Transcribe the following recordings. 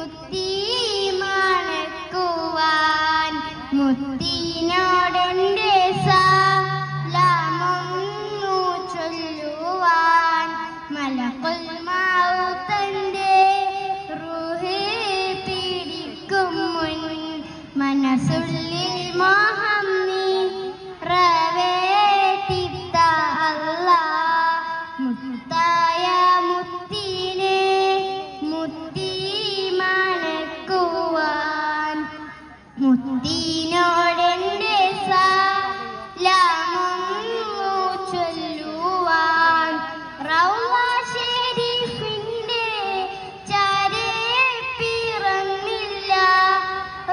മുത്തി മണക്കുവാൻ മുത്തിനോടെൻ്റെ സലാമൊന്നു ചൊല്ലുവാൻ മലക്കുൽ മൗത്തൻ്റെ റൂഹ് പിടിക്കും മുൻ മനസ്സുള്ളിൽ മോഹം നിറവേറ്റിത്ത അല്ലാഹ് മുത്തായ മുത്തിനെ മുത്തി മണക്കുവാൻ മുത്തിനോടെൻ്റെ സലാമൊന്നു ചൊല്ലുവാൻ റൗള ശരീഫിൻ്റെ ചാരേ പിറന്നില്ല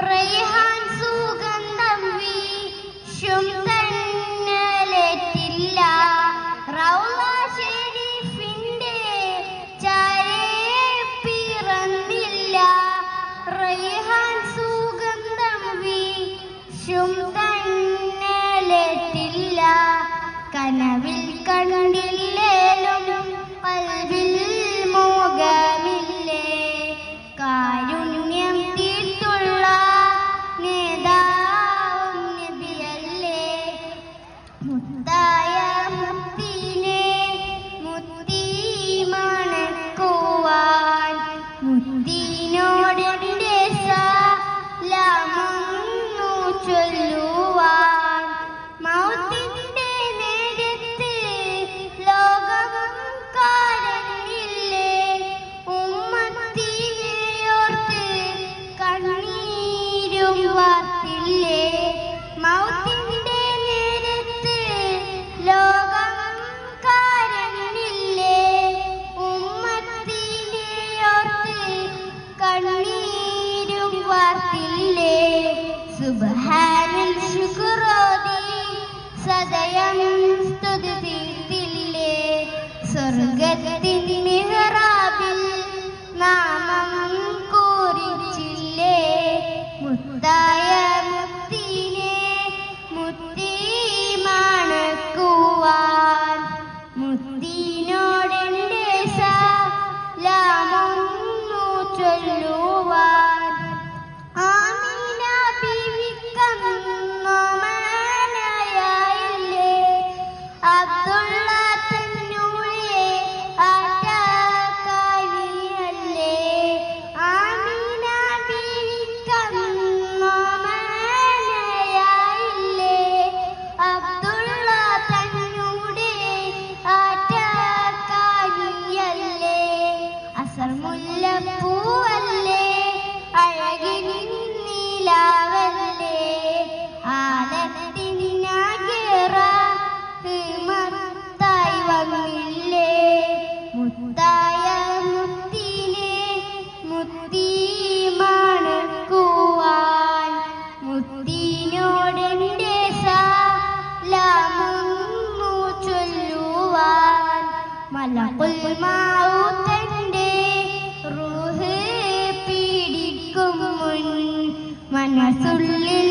റൈഹാൻ സുഗന്ധം വീശും തന്നലേറ്റില്ല റൗള ശരീഫിൻ്റെ ചാരേ പിറന്നില്ല റൈഹാൻ സുഗന്ധം വീശും തന്നലേറ്റില്ല കനവിൽ കണ്ടില്ലേലും കൽവിൽ മോഹമില്ലേ കാരുണ്യം തീർത്തുള്ള നേതാവും നബിയല്ലേ മുത്തായ മുത്തിനെ മുത്തി മണക്കുവാൻ മുത്തിനോടെൻ്റെ സലാമൊന്നു ചൊല്ലുവാൻ മൗത്തിൻ്റെ നേരത്ത് ലോകം കരഞ്ഞില്ലേ ഉമ്മത്തിനെ ഓർത്ത് കണ്ണീരും വാർത്തില്ലേ മൗത്തിൻ്റെ നേരത്ത് ലോകം കരഞ്ഞില്ലേ ഉമ്മത്തിനെ ഓർത്ത് കണ്ണീരും വാർത്തില്ലേ സുബ്ഹാനൽ ശുക്രോതി സദയം സ്തുതി തീർത്തില്ലേ സ്വർഗത്തിൻ മിഹ്റാബിൽ നാമം കുറിച്ചില്ലേ മുത്തായ മുത്തിനെ മുത്തി മണക്കുവാൻ മുത്തിനോടെൻ്റെ സലാമൊന്നു ചൊല്ലുവാൻ ആമിന ബീവിക്കന്നോ മനയായില്ലേ അബ്ദുള്ള തന്നൂരെ ആറ്റാക്കാനിയല്ലേ ആമിന ബീവിക്കന്നോ മനയായില്ലേ അബ്ദുള്ള തന്നൂരെ ആറ്റാക്കാനിയല്ലേ അസർ മുല്ലപ്പൂവല്ലേ അഴകിൻ നീലാവല്ലേ ആലത്തിനാകിറ മത്തായി വന്നില്ലേ മുത്തായ മുത്തിനെ മുത്തി മണക്കുവാൻ മുത്തിനോടെൻ്റെ സലാമൊന്നു ചൊല്ലുവാൻ മലക്കുൽ മൗത്തൻ്റെ റൂഹ് പിടിക്കും മുൻ മനസ്സുള്ളിൽ